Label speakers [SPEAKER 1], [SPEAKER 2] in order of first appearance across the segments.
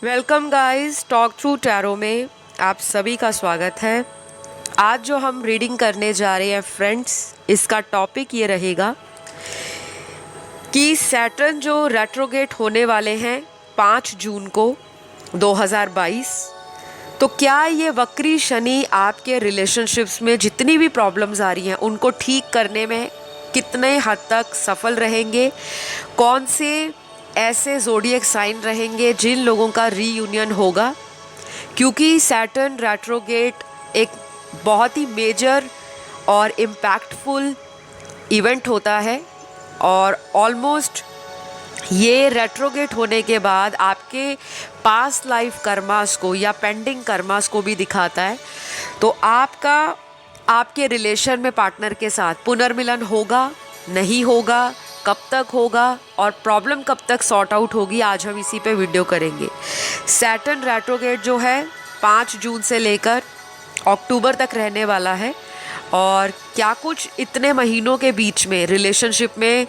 [SPEAKER 1] Welcome guys, talk through tarot में आप सभी का स्वागत है। आज जो हम रीडिंग करने जा रहे हैं फ्रेंड्स, इसका टॉपिक ये रहेगा कि सैटर्न जो रेट्रोगेट होने वाले हैं 5 जून को 2022, तो क्या ये वक्री शनि आपके रिलेशनशिप्स में जितनी भी प्रॉब्लम्स आ रही हैं उनको ठीक करने में कितने हद तक सफल रहेंगे। कौन से ऐसे ज़ोडिएक साइन रहेंगे जिन लोगों का रीयूनियन होगा, क्योंकि सैटर्न रेट्रोगेट एक बहुत ही मेजर और इम्पैक्टफुल इवेंट होता है और ऑलमोस्ट ये रेट्रोगेट होने के बाद आपके पास्ट लाइफ कर्मास को या पेंडिंग कर्मास को भी दिखाता है। तो आपके रिलेशन में पार्टनर के साथ पुनर्मिलन होगा, नहीं होगा, कब तक होगा और प्रॉब्लम कब तक सॉर्ट आउट होगी, आज हम इसी पे वीडियो करेंगे। सैटर्न रेट्रोगेट जो है 5 जून से लेकर अक्टूबर तक रहने वाला है और क्या कुछ इतने महीनों के बीच में रिलेशनशिप में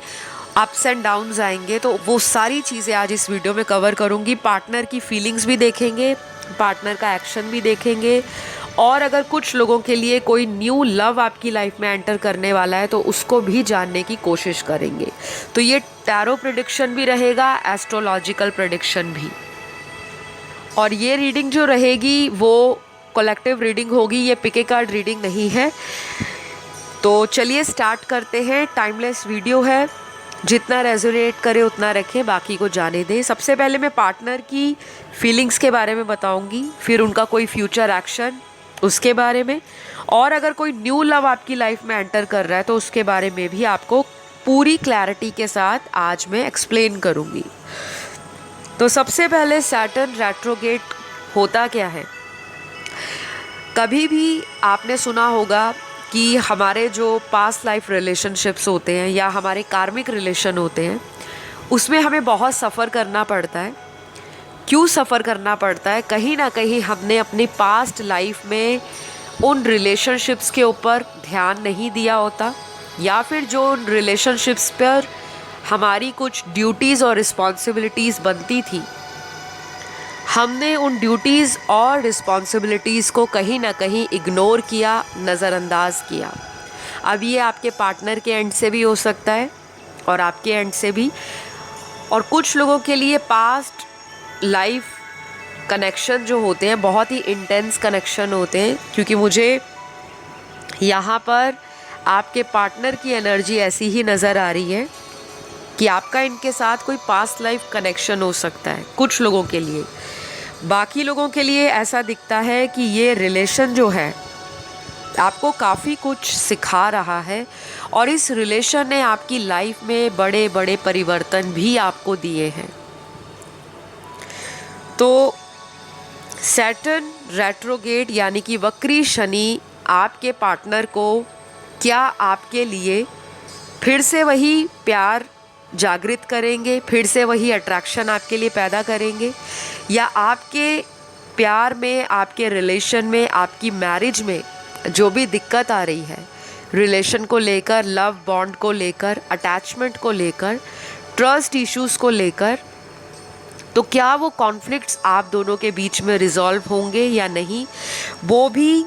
[SPEAKER 1] अप्स एंड डाउन्स आएंगे, तो वो सारी चीज़ें आज इस वीडियो में कवर करूँगी। पार्टनर की फीलिंग्स भी देखेंगे, पार्टनर का एक्शन भी देखेंगे और अगर कुछ लोगों के लिए कोई न्यू लव आपकी लाइफ में एंटर करने वाला है तो उसको भी जानने की कोशिश करेंगे। तो ये टैरो प्रेडिक्शन भी रहेगा, एस्ट्रोलॉजिकल प्रेडिक्शन भी। और ये रीडिंग जो रहेगी वो कलेक्टिव रीडिंग होगी, ये पिके कार्ड रीडिंग नहीं है। तो चलिए स्टार्ट करते हैं। टाइमलेस वीडियो है, जितना रेजोनेट करे उतना रखें, बाकी को जाने दें। सबसे पहले मैं पार्टनर की फीलिंग्स के बारे में बताऊंगी, फिर उनका कोई फ्यूचर एक्शन उसके बारे में, और अगर कोई न्यू लव आपकी लाइफ में एंटर कर रहा है तो उसके बारे में भी आपको पूरी क्लैरिटी के साथ आज मैं एक्सप्लेन करूंगी। तो सबसे पहले सैटर्न रेट्रोगेट होता क्या है। कभी भी आपने सुना होगा कि हमारे जो पास्ट लाइफ रिलेशनशिप्स होते हैं या हमारे कार्मिक रिलेशन होते हैं उसमें हमें बहुत सफ़र करना पड़ता है। क्यों सफ़र करना पड़ता है? कहीं ना कहीं हमने अपनी पास्ट लाइफ में उन रिलेशनशिप्स के ऊपर ध्यान नहीं दिया होता, या फिर जो उन रिलेशनशिप्स पर हमारी कुछ ड्यूटीज़ और रिस्पॉन्सिबिलिटीज़ बनती थी, हमने उन ड्यूटीज़ और रिस्पॉन्सिबिलिटीज़ को कहीं ना कहीं इग्नोर किया, नज़रअंदाज किया। अब ये आपके पार्टनर के एंड से भी हो सकता है और आपके एंड से भी। और कुछ लोगों के लिए पास्ट लाइफ कनेक्शन जो होते हैं बहुत ही इंटेंस कनेक्शन होते हैं, क्योंकि मुझे यहाँ पर आपके पार्टनर की एनर्जी ऐसी ही नज़र आ रही है कि आपका इनके साथ कोई पास्ट लाइफ कनेक्शन हो सकता है कुछ लोगों के लिए। बाकी लोगों के लिए ऐसा दिखता है कि ये रिलेशन जो है आपको काफ़ी कुछ सिखा रहा है और इस रिलेशन ने आपकी लाइफ में बड़े बड़े परिवर्तन भी आपको दिए हैं। तो सैटर्न रेट्रोगेट यानी कि वक्री शनि आपके पार्टनर को क्या आपके लिए फिर से वही प्यार जागृत करेंगे, फिर से वही अट्रैक्शन आपके लिए पैदा करेंगे, या आपके प्यार में, आपके रिलेशन में, आपकी मैरिज में जो भी दिक्कत आ रही है रिलेशन को लेकर, लव बॉन्ड को लेकर, अटैचमेंट को लेकर, ट्रस्ट इश्यूज़ को लेकर, तो क्या वो कॉन्फ्लिक्ट्स आप दोनों के बीच में रिजॉल्व होंगे या नहीं, वो भी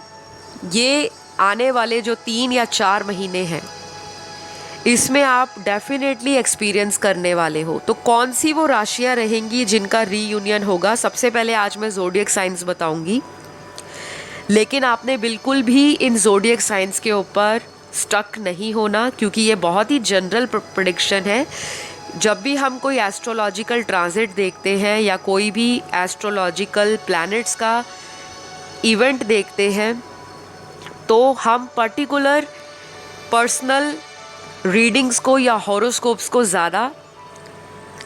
[SPEAKER 1] ये आने वाले जो 3 या 4 महीने हैं इसमें आप डेफिनेटली एक्सपीरियंस करने वाले हो। तो कौन सी वो राशियां रहेंगी जिनका रीयूनियन होगा, सबसे पहले आज मैं ज़ोडिएक साइंस बताऊंगी, लेकिन आपने बिल्कुल भी इन ज़ोडिएक साइंस के ऊपर स्टक नहीं होना, क्योंकि ये बहुत ही जनरल प्रेडिक्शन है। जब भी हम कोई एस्ट्रोलॉजिकल ट्रांजिट देखते हैं या कोई भी एस्ट्रोलॉजिकल प्लैनेट्स का इवेंट देखते हैं तो हम पर्टिकुलर पर्सनल रीडिंग्स को या हॉरोस्कोप्स को ज़्यादा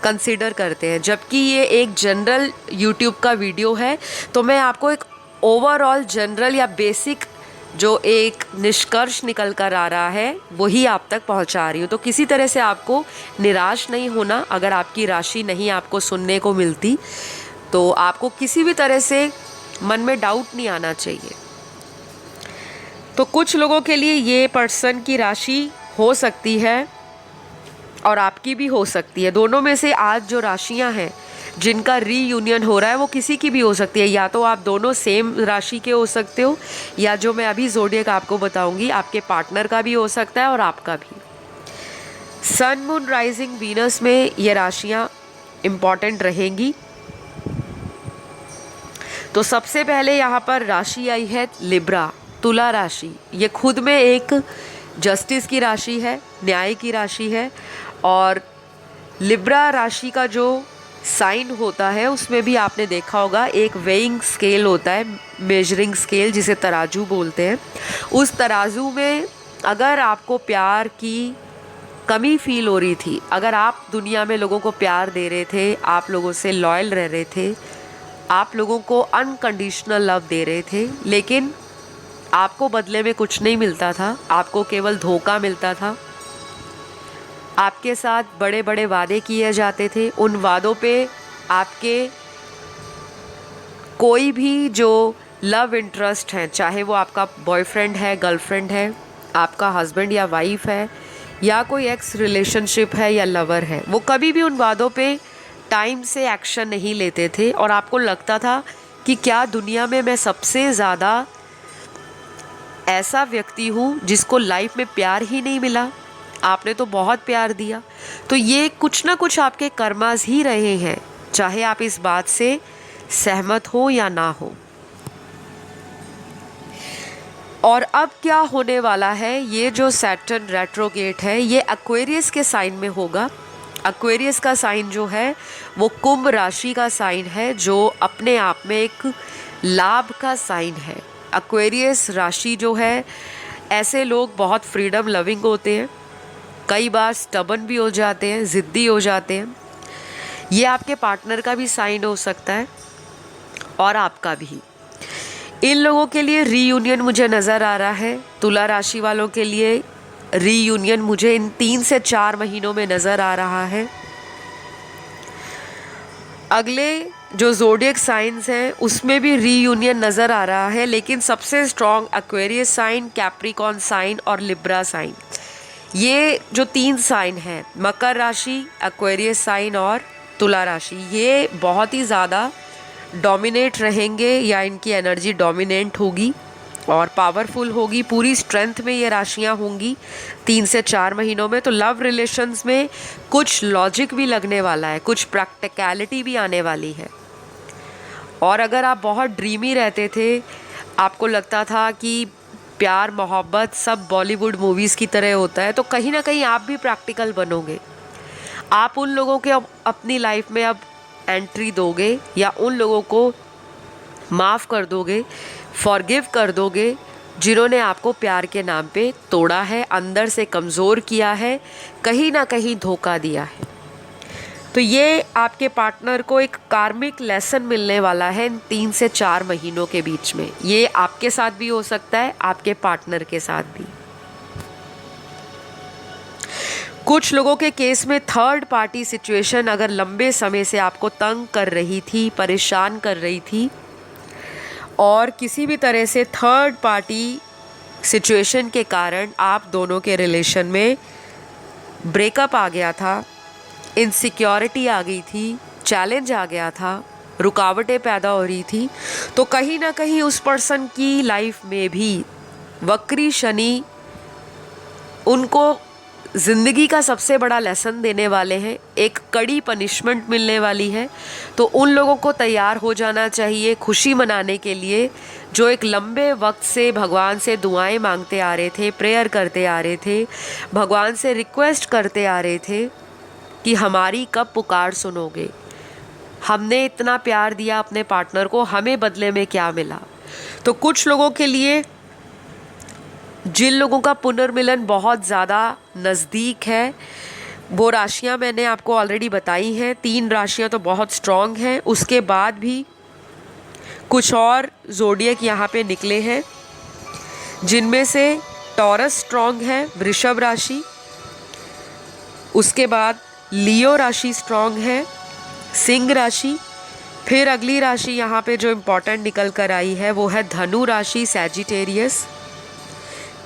[SPEAKER 1] कंसीडर करते हैं। जबकि ये एक जनरल यूट्यूब का वीडियो है तो मैं आपको एक ओवरऑल जनरल या बेसिक जो एक निष्कर्ष निकल कर आ रहा है वही आप तक पहुंचा रही हूँ। तो किसी तरह से आपको निराश नहीं होना। अगर आपकी राशि नहीं आपको सुनने को मिलती तो आपको किसी भी तरह से मन में डाउट नहीं आना चाहिए। तो कुछ लोगों के लिए ये पर्सन की राशि हो सकती है और आपकी भी हो सकती है। दोनों में से आज जो राशियां हैं जिनका रीयूनियन हो रहा है वो किसी की भी हो सकती है, या तो आप दोनों सेम राशि के हो सकते हो, या जो मैं अभी ज़ोडिएक आपको बताऊंगी आपके पार्टनर का भी हो सकता है और आपका भी। सन मून राइजिंग वीनस में ये राशियां इम्पॉर्टेंट रहेंगी। तो सबसे पहले यहाँ पर राशि आई है लिब्रा, तुला राशि। ये खुद में एक जस्टिस की राशि है, न्याय की राशि है। और लिब्रा राशि का जो साइन होता है उसमें भी आपने देखा होगा एक वेइंग स्केल होता है, मेजरिंग स्केल जिसे तराजू बोलते हैं। उस तराजू में अगर आपको प्यार की कमी फील हो रही थी, अगर आप दुनिया में लोगों को प्यार दे रहे थे, आप लोगों से लॉयल रह रहे थे, आप लोगों को अनकंडीशनल लव दे रहे थे, लेकिन आपको बदले में कुछ नहीं मिलता था, आपको केवल धोखा मिलता था, आपके साथ बड़े बड़े वादे किए जाते थे, उन वादों पे आपके कोई भी जो लव इंटरेस्ट है, चाहे वो आपका बॉयफ्रेंड है, गर्लफ्रेंड है, आपका हस्बैंड या वाइफ है, या कोई एक्स रिलेशनशिप है या लवर है, वो कभी भी उन वादों पे टाइम से एक्शन नहीं लेते थे। और आपको लगता था कि क्या दुनिया में मैं सबसे ज़्यादा ऐसा व्यक्ति हूँ जिसको लाइफ में प्यार ही नहीं मिला, आपने तो बहुत प्यार दिया। तो ये कुछ ना कुछ आपके कर्मास ही रहे हैं, चाहे आप इस बात से सहमत हो या ना हो। और अब क्या होने वाला है, ये जो सैटर्न रेट्रोगेट है ये एक्वेरियस के साइन में होगा। एक्वेरियस का साइन जो है वो कुंभ राशि का साइन है, जो अपने आप में एक लाभ का साइन है। एक्वेरियस राशि जो है, ऐसे लोग बहुत फ्रीडम लविंग होते हैं, कई बार स्टबन भी हो जाते हैं, ज़िद्दी हो जाते हैं। ये आपके पार्टनर का भी साइन हो सकता है और आपका भी। इन लोगों के लिए रीयूनियन मुझे नज़र आ रहा है। तुला राशि वालों के लिए रीयूनियन मुझे इन 3 से 4 महीनों में नज़र आ रहा है। अगले जो ज़ोडिएक साइंस हैं उसमें भी रीयूनियन नज़र आ रहा है, लेकिन सबसे strong Aquarius sign, Capricorn sign और लिब्रा साइन, ये जो 3 साइन हैं, मकर राशि, एक्वेरियस साइन और तुला राशि, ये बहुत ही ज़्यादा डोमिनेट रहेंगे, या इनकी एनर्जी डोमिनेंट होगी और पावरफुल होगी, पूरी स्ट्रेंथ में ये राशियां होंगी 3 से 4 महीनों में। तो लव रिलेशंस में कुछ लॉजिक भी लगने वाला है, कुछ प्रैक्टिकलिटी भी आने वाली है। और अगर आप बहुत ड्रीमी रहते थे, आपको लगता था कि प्यार मोहब्बत सब बॉलीवुड मूवीज़ की तरह होता है, तो कहीं ना कहीं आप भी प्रैक्टिकल बनोगे। आप उन लोगों के अपनी लाइफ में अब एंट्री दोगे, या उन लोगों को माफ़ कर दोगे, फॉरगिव कर दोगे, जिन्होंने आपको प्यार के नाम पे तोड़ा है, अंदर से कमज़ोर किया है, कहीं ना कहीं धोखा दिया है। तो ये आपके पार्टनर को एक कार्मिक लेसन मिलने वाला है इन 3 से 4 महीनों के बीच में। ये आपके साथ भी हो सकता है, आपके पार्टनर के साथ भी। कुछ लोगों के केस में थर्ड पार्टी सिचुएशन अगर लंबे समय से आपको तंग कर रही थी, परेशान कर रही थी, और किसी भी तरह से थर्ड पार्टी सिचुएशन के कारण आप दोनों के रिलेशन में ब्रेकअप आ गया था, इनसिक्योरिटी आ गई थी, चैलेंज आ गया था, रुकावटें पैदा हो रही थी, तो कहीं ना कहीं उस पर्सन की लाइफ में भी वक्री शनि उनको ज़िंदगी का सबसे बड़ा लेसन देने वाले हैं, एक कड़ी पनिशमेंट मिलने वाली है। तो उन लोगों को तैयार हो जाना चाहिए खुशी मनाने के लिए, जो एक लंबे वक्त से भगवान से दुआएं मांगते आ रहे थे, प्रेयर करते आ रहे थे, भगवान से रिक्वेस्ट करते आ रहे थे कि हमारी कब पुकार सुनोगे, हमने इतना प्यार दिया अपने पार्टनर को, हमें बदले में क्या मिला। तो कुछ लोगों के लिए, जिन लोगों का पुनर्मिलन बहुत ज़्यादा नज़दीक है, वो राशियां मैंने आपको ऑलरेडी बताई हैं। 3 राशियां तो बहुत स्ट्रॉन्ग हैं, उसके बाद भी कुछ और ज़ोडिएक यहाँ पे निकले हैं, जिनमें से टॉरस स्ट्रॉन्ग है, वृषभ राशि, उसके बाद लियो राशि स्ट्रॉन्ग है, सिंह राशि, फिर अगली राशि यहाँ पे जो इम्पोर्टेंट निकल कर आई है वो है धनु राशि, सैजिटेरियस।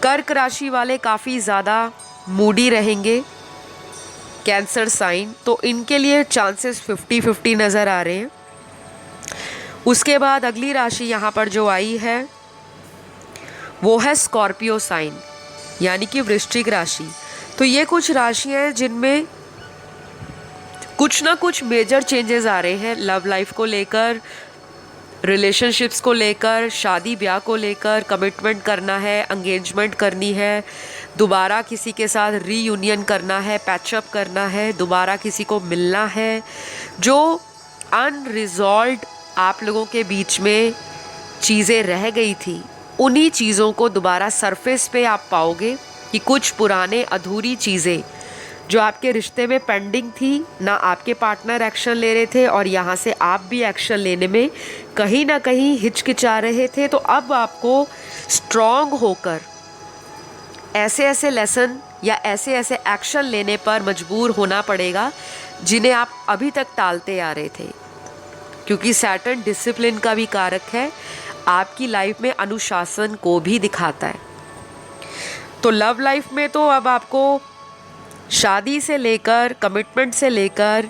[SPEAKER 1] कर्क राशि वाले काफ़ी ज़्यादा मूडी रहेंगे, कैंसर साइन, तो इनके लिए चांसेस 50-50 नज़र आ रहे हैं। उसके बाद अगली राशि यहाँ पर जो आई है वो है स्कॉर्पियो साइन, यानी कि वृश्चिक राशि। तो ये कुछ राशियाँ हैं जिनमें कुछ ना कुछ मेजर चेंजेस आ रहे हैं लव लाइफ को लेकर, रिलेशनशिप्स को लेकर, शादी ब्याह को लेकर, कमिटमेंट करना है, एंगेजमेंट करनी है, दोबारा किसी के साथ रीयूनियन करना है, पैचअप करना है, दोबारा किसी को मिलना है। जो अनरिजॉल्व्ड आप लोगों के बीच में चीज़ें रह गई थी, उन्हीं चीज़ों को दोबारा सरफेस पे आप पाओगे कि कुछ पुराने अधूरी चीज़ें जो आपके रिश्ते में पेंडिंग थी, ना आपके पार्टनर एक्शन ले रहे थे और यहाँ से आप भी एक्शन लेने में कहीं ना कहीं हिचकिचा रहे थे, तो अब आपको स्ट्रॉन्ग होकर ऐसे ऐसे लेसन या ऐसे ऐसे एक्शन लेने पर मजबूर होना पड़ेगा जिन्हें आप अभी तक टालते आ रहे थे, क्योंकि सैटर्न डिसिप्लिन का भी कारक है, आपकी लाइफ में अनुशासन को भी दिखाता है। तो लव लाइफ में तो अब आपको शादी से लेकर, कमिटमेंट से लेकर,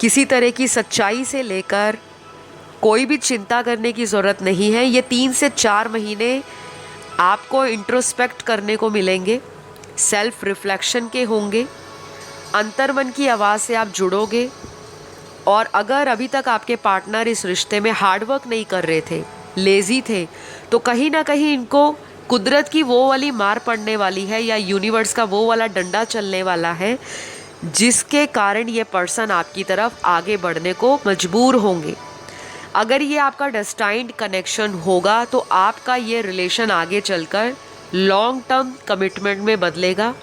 [SPEAKER 1] किसी तरह की सच्चाई से लेकर कोई भी चिंता करने की ज़रूरत नहीं है। ये 3 से 4 महीने आपको इंट्रोस्पेक्ट करने को मिलेंगे, सेल्फ रिफ्लेक्शन के होंगे, अंतर्मन की आवाज़ से आप जुड़ोगे। और अगर अभी तक आपके पार्टनर इस रिश्ते में हार्डवर्क नहीं कर रहे थे, लेज़ी थे, तो कहीं ना कहीं इनको कुदरत की वो वाली मार पड़ने वाली है या यूनिवर्स का वो वाला डंडा चलने वाला है, जिसके कारण ये पर्सन आपकी तरफ आगे बढ़ने को मजबूर होंगे। अगर ये आपका डेस्टाइन्ड कनेक्शन होगा तो आपका ये रिलेशन आगे चलकर लॉन्ग टर्म कमिटमेंट में बदलेगा।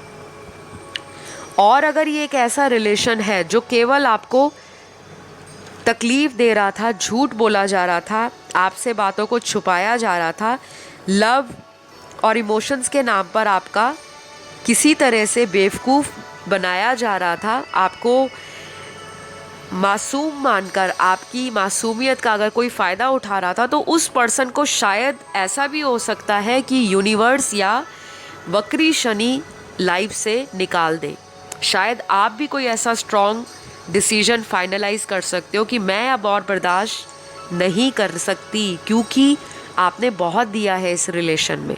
[SPEAKER 1] और अगर ये एक ऐसा रिलेशन है जो केवल आपको तकलीफ़ दे रहा था, झूठ बोला जा रहा था, आपसे बातों को छुपाया जा रहा था, लव और इमोशंस के नाम पर आपका किसी तरह से बेवकूफ़ बनाया जा रहा था, आपको मासूम मानकर आपकी मासूमियत का अगर कोई फ़ायदा उठा रहा था, तो उस पर्सन को शायद ऐसा भी हो सकता है कि यूनिवर्स या वक्री शनि लाइफ से निकाल दे। शायद आप भी कोई ऐसा स्ट्रॉन्ग डिसीजन फाइनलाइज कर सकते हो कि मैं अब और बर्दाश्त नहीं कर सकती, क्योंकि आपने बहुत दिया है इस रिलेशन में।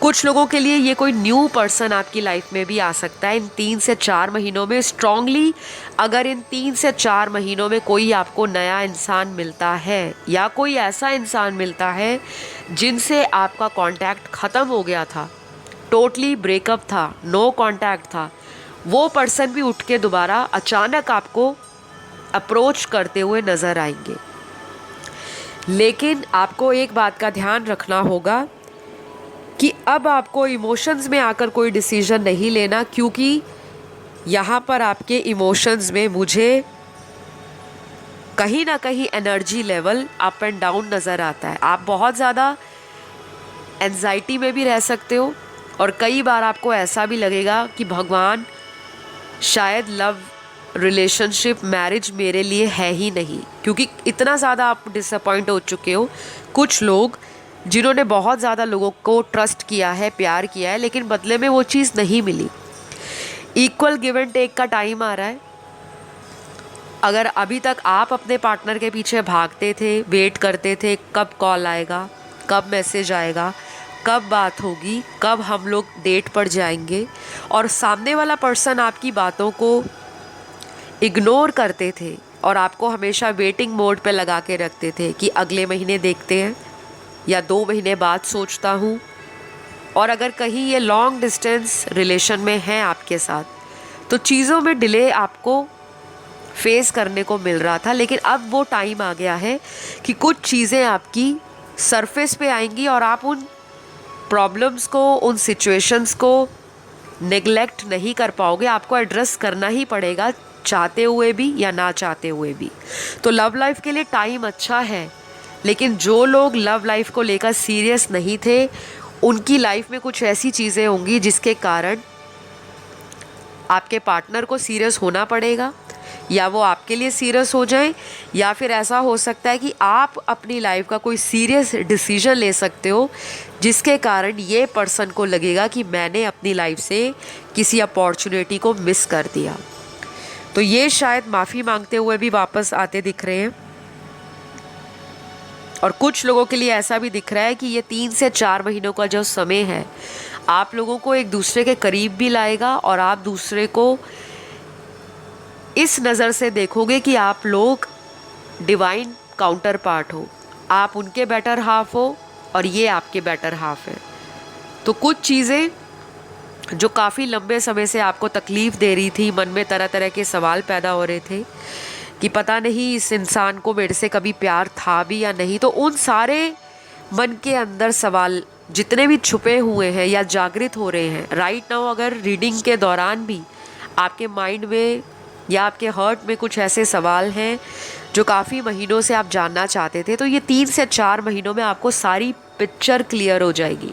[SPEAKER 1] कुछ लोगों के लिए ये कोई न्यू पर्सन आपकी लाइफ में भी आ सकता है इन 3 से 4 महीनों में। स्ट्रांगली अगर इन 3 से 4 महीनों में कोई आपको नया इंसान मिलता है या कोई ऐसा इंसान मिलता है जिनसे आपका कांटेक्ट ख़त्म हो गया था, टोटली ब्रेकअप था, नो कांटेक्ट था, वो पर्सन भी उठ के दोबारा अचानक आपको अप्रोच करते हुए नज़र आएंगे। लेकिन आपको एक बात का ध्यान रखना होगा कि अब आपको इमोशंस में आकर कोई डिसीजन नहीं लेना, क्योंकि यहाँ पर आपके इमोशंस में मुझे कहीं ना कहीं energy level up and down नज़र आता है। आप बहुत ज़्यादा एंजाइटी में भी रह सकते हो और कई बार आपको ऐसा भी लगेगा कि भगवान, शायद लव रिलेशनशिप मैरिज मेरे लिए है ही नहीं, क्योंकि इतना ज़्यादा आप डिसअपॉइंट हो चुके हो। कुछ लोग जिन्होंने बहुत ज़्यादा लोगों को ट्रस्ट किया है, प्यार किया है, लेकिन बदले में वो चीज़ नहीं मिली। इक्वल गिव एंड टेक का टाइम आ रहा है। अगर अभी तक आप अपने पार्टनर के पीछे भागते थे, वेट करते थे कब कॉल आएगा, कब मैसेज आएगा, कब बात होगी, कब हम लोग डेट पर जाएंगे, और सामने वाला पर्सन आपकी बातों को इग्नोर करते थे और आपको हमेशा वेटिंग मोड पे लगा के रखते थे कि अगले महीने देखते हैं या 2 महीने बाद सोचता हूँ। और अगर कहीं ये लॉन्ग डिस्टेंस रिलेशन में है आपके साथ, तो चीज़ों में डिले आपको फेस करने को मिल रहा था। लेकिन अब वो टाइम आ गया है कि कुछ चीज़ें आपकी सरफेस पे आएंगी और आप उन प्रॉब्लम्स को, उन सिचुएशंस को नेग्लेक्ट नहीं कर पाओगे। आपको एड्रेस करना ही पड़ेगा, चाहते हुए भी या ना चाहते हुए भी। तो लव लाइफ के लिए टाइम अच्छा है, लेकिन जो लोग लव लाइफ को लेकर सीरियस नहीं थे, उनकी लाइफ में कुछ ऐसी चीज़ें होंगी जिसके कारण आपके पार्टनर को सीरियस होना पड़ेगा, या वो आपके लिए सीरियस हो जाएं, या फिर ऐसा हो सकता है कि आप अपनी लाइफ का कोई सीरियस डिसीजन ले सकते हो जिसके कारण ये पर्सन को लगेगा कि मैंने अपनी लाइफ से किसी अपॉर्चुनिटी को मिस कर दिया। तो ये शायद माफ़ी मांगते हुए भी वापस आते दिख रहे हैं। और कुछ लोगों के लिए ऐसा भी दिख रहा है कि ये 3 से 4 महीनों का जो समय है आप लोगों को एक दूसरे के करीब भी लाएगा और आप दूसरे को इस नज़र से देखोगे कि आप लोग डिवाइन काउंटर पार्ट हो, आप उनके बेटर हाफ हो और ये आपके बेटर हाफ है। तो कुछ चीज़ें जो काफ़ी लंबे समय से आपको तकलीफ़ दे रही थी, मन में तरह तरह के सवाल पैदा हो रहे थे कि पता नहीं इस इंसान को मेरे से कभी प्यार था भी या नहीं, तो उन सारे मन के अंदर सवाल जितने भी छुपे हुए हैं या जागृत हो रहे हैं राइट नाउ, अगर रीडिंग के दौरान भी आपके माइंड में या आपके हर्ट में कुछ ऐसे सवाल हैं जो काफ़ी महीनों से आप जानना चाहते थे, तो ये 3 से 4 महीनों में आपको सारी पिक्चर क्लियर हो जाएगी।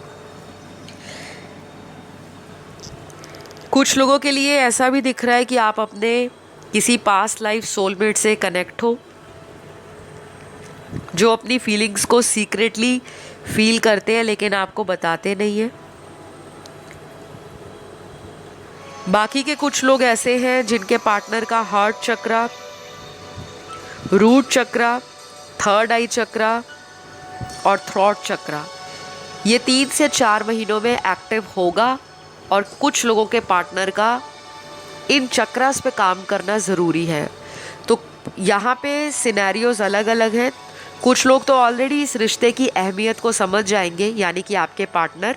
[SPEAKER 1] कुछ लोगों के लिए ऐसा भी दिख रहा है कि आप अपने किसी पास्ट लाइफ सोलमेट से कनेक्ट हो, जो अपनी फीलिंग्स को सीक्रेटली फील करते हैं लेकिन आपको बताते नहीं हैं। बाकी के कुछ लोग ऐसे हैं जिनके पार्टनर का हार्ट चक्रा, रूट चक्रा, थर्ड आई चक्रा और थ्रोट चक्रा ये 3 से 4 महीनों में एक्टिव होगा और कुछ लोगों के पार्टनर का इन चक्रास पे काम करना ज़रूरी है। तो यहाँ पे सिनेरियोज अलग अलग हैं। कुछ लोग तो ऑलरेडी इस रिश्ते की अहमियत को समझ जाएंगे, यानी कि आपके पार्टनर,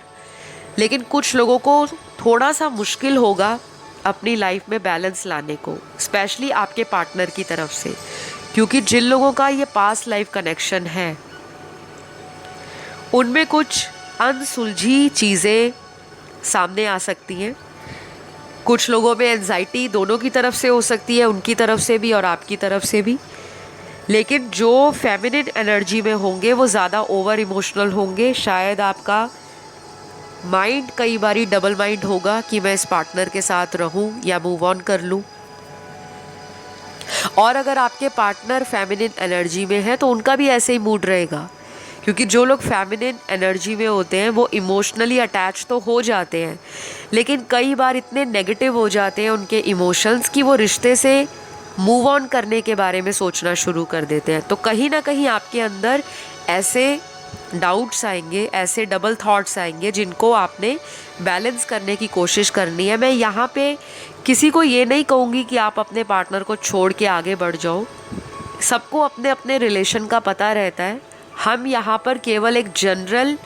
[SPEAKER 1] लेकिन कुछ लोगों को थोड़ा सा मुश्किल होगा अपनी लाइफ में बैलेंस लाने को, स्पेशली आपके पार्टनर की तरफ से, क्योंकि जिन लोगों का ये पास्ट लाइफ कनेक्शन है उनमें कुछ अनसुलझी चीज़ें सामने आ सकती हैं। कुछ लोगों में एंजाइटी दोनों की तरफ से हो सकती है, उनकी तरफ से भी और आपकी तरफ से भी, लेकिन जो फेमिनिन एनर्जी में होंगे वो ज़्यादा ओवर इमोशनल होंगे। शायद आपका माइंड कई बारी डबल माइंड होगा कि मैं इस पार्टनर के साथ रहूं या मूव ऑन कर लूं। और अगर आपके पार्टनर फेमिनिन एनर्जी में है तो उनका भी ऐसे ही मूड रहेगा, क्योंकि जो लोग फेमिनिन एनर्जी में होते हैं वो इमोशनली अटैच तो हो जाते हैं, लेकिन कई बार इतने नेगेटिव हो जाते हैं उनके इमोशंस कि वो रिश्ते से मूव ऑन करने के बारे में सोचना शुरू कर देते हैं। तो कहीं ना कहीं आपके अंदर ऐसे डाउट्स आएंगे, ऐसे डबल थॉट्स आएंगे जिनको आपने बैलेंस करने की कोशिश करनी है। मैं यहाँ पे किसी को ये नहीं कहूँगी कि आप अपने पार्टनर को छोड़ के आगे बढ़ जाओ, सबको अपने अपने रिलेशन का पता रहता है। हम यहाँ पर केवल एक जनरल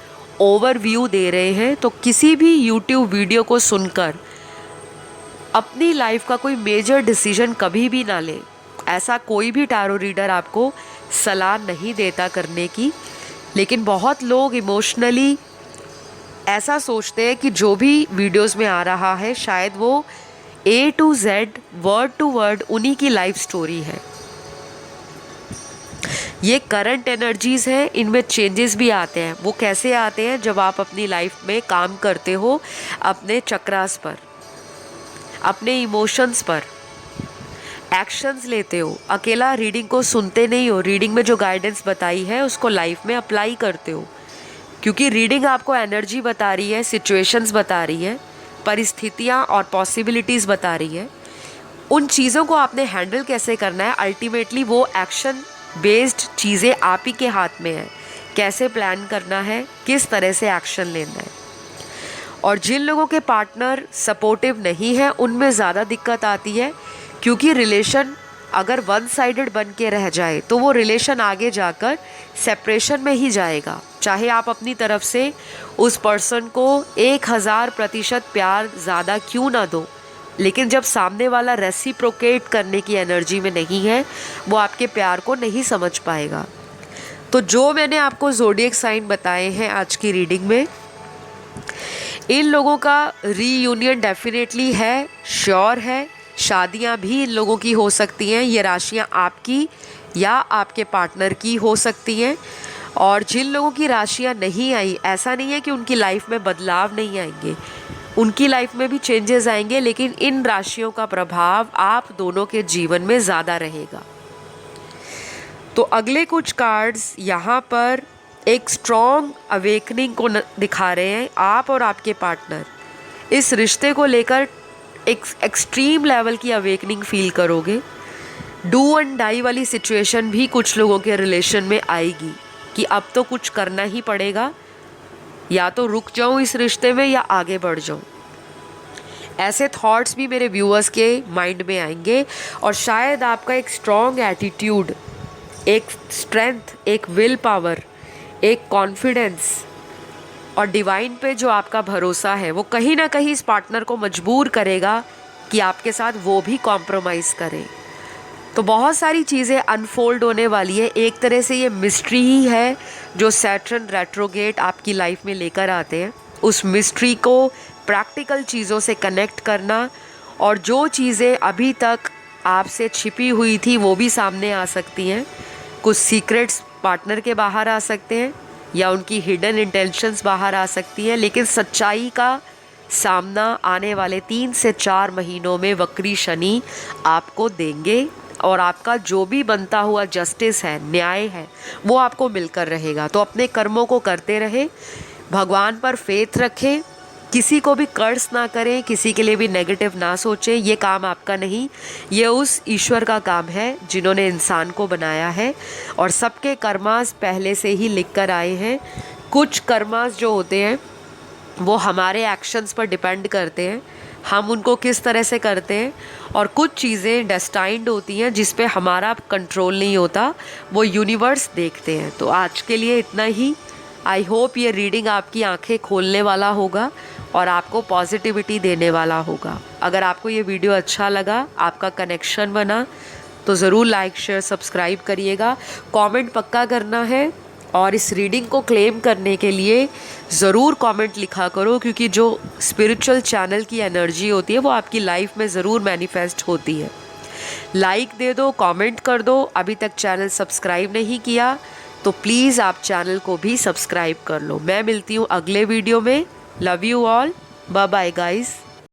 [SPEAKER 1] ओवरव्यू दे रहे हैं। तो किसी भी यूट्यूब वीडियो को सुनकर अपनी लाइफ का कोई मेजर डिसीजन कभी भी ना लें, ऐसा कोई भी टैरो रीडर आपको सलाह नहीं देता करने की। लेकिन बहुत लोग इमोशनली ऐसा सोचते हैं कि जो भी वीडियोस में आ रहा है शायद वो A to Z word to word उन्हीं की लाइफ स्टोरी है। ये करंट एनर्जीज़ हैं, इनमें चेंजेस भी आते हैं। वो कैसे आते हैं? जब आप अपनी लाइफ में काम करते हो अपने चक्रास पर, अपने इमोशंस पर एक्शंस लेते हो। अकेला रीडिंग को सुनते नहीं हो, रीडिंग में जो गाइडेंस बताई है उसको लाइफ में अप्लाई करते हो, क्योंकि रीडिंग आपको एनर्जी बता रही है, सिचुएशंस बता रही है, परिस्थितियाँ और पॉसिबिलिटीज़ बता रही है। उन चीज़ों को आपने हैंडल कैसे करना है, अल्टीमेटली वो एक्शन बेस्ड चीज़ें आप ही के हाथ में है। कैसे प्लान करना है, किस तरह से एक्शन लेना है। और जिन लोगों के पार्टनर सपोर्टिव नहीं है उनमें ज़्यादा दिक्कत आती है, क्योंकि रिलेशन अगर वन साइडेड बन के रह जाए तो वो रिलेशन आगे जाकर सेपरेशन में ही जाएगा। चाहे आप अपनी तरफ से उस पर्सन को 1000% प्यार ज़्यादा क्यों ना दो, लेकिन जब सामने वाला रेसिप्रोकेट करने की एनर्जी में नहीं है वो आपके प्यार को नहीं समझ पाएगा। तो जो मैंने आपको ज़ोडिएक साइन बताए हैं आज की रीडिंग में, इन लोगों का रीयूनियन डेफिनेटली है, श्योर है। शादियां भी इन लोगों की हो सकती हैं। ये राशियां आपकी या आपके पार्टनर की हो सकती हैं। और जिन लोगों की राशियां नहीं आई, ऐसा नहीं है कि उनकी लाइफ में बदलाव नहीं आएंगे, उनकी लाइफ में भी चेंजेस आएंगे, लेकिन इन राशियों का प्रभाव आप दोनों के जीवन में ज़्यादा रहेगा। तो अगले कुछ कार्ड्स यहाँ पर एक स्ट्रॉन्ग अवेकनिंग को दिखा रहे हैं। आप और आपके पार्टनर इस रिश्ते को लेकर एक एक्सट्रीम लेवल की अवेकनिंग फील करोगे। डू एंड डाई वाली सिचुएशन भी कुछ लोगों के रिलेशन में आएगी कि अब तो कुछ करना ही पड़ेगा, या तो रुक जाऊं इस रिश्ते में या आगे बढ़ जाऊं। ऐसे थॉट्स भी मेरे व्यूअर्स के माइंड में आएंगे और शायद आपका एक स्ट्रॉन्ग एटीट्यूड, एक स्ट्रेंथ, एक विल पावर, एक कॉन्फिडेंस और डिवाइन पे जो आपका भरोसा है वो कहीं ना कहीं इस पार्टनर को मजबूर करेगा कि आपके साथ वो भी कॉम्प्रोमाइज़ करे। तो बहुत सारी चीज़ें अनफोल्ड होने वाली है। एक तरह से ये मिस्ट्री ही है जो सैटर्न रेट्रोगेट आपकी लाइफ में लेकर आते हैं। उस मिस्ट्री को प्रैक्टिकल चीज़ों से कनेक्ट करना और जो चीज़ें अभी तक आपसे छिपी हुई थी वो भी सामने आ सकती हैं। कुछ सीक्रेट्स पार्टनर के बाहर आ सकते हैं या उनकी हिडन इंटेंशंस बाहर आ सकती हैं, लेकिन सच्चाई का सामना आने वाले 3 से 4 महीनों में वक्री शनि आपको देंगे और आपका जो भी बनता हुआ जस्टिस है, न्याय है, वो आपको मिलकर रहेगा। तो अपने कर्मों को करते रहे, भगवान पर फेथ रखें, किसी को भी कर्ज ना करें, किसी के लिए भी नेगेटिव ना सोचें। ये काम आपका नहीं, ये उस ईश्वर का काम है जिन्होंने इंसान को बनाया है और सबके कर्मास पहले से ही लिख कर आए हैं। कुछ कर्मास जो होते हैं वो हमारे एक्शंस पर डिपेंड करते हैं, हम उनको किस तरह से करते हैं, और कुछ चीज़ें डेस्टाइंड होती हैं जिस पे हमारा कंट्रोल नहीं होता, वो यूनिवर्स देखते हैं। तो आज के लिए इतना ही। आई होप ये रीडिंग आपकी आंखें खोलने वाला होगा और आपको पॉजिटिविटी देने वाला होगा। अगर आपको ये वीडियो अच्छा लगा, आपका कनेक्शन बना, तो ज़रूर लाइक शेयर सब्सक्राइब करिएगा। कमेंट पक्का करना है और इस रीडिंग को क्लेम करने के लिए ज़रूर कमेंट लिखा करो, क्योंकि जो स्पिरिचुअल चैनल की एनर्जी होती है वो आपकी लाइफ में ज़रूर मैनिफेस्ट होती है। लाइक दे दो, कमेंट कर दो। अभी तक चैनल सब्सक्राइब नहीं किया तो प्लीज़ आप चैनल को भी सब्सक्राइब कर लो। मैं मिलती हूँ अगले वीडियो में। Love you all, bye bye guys.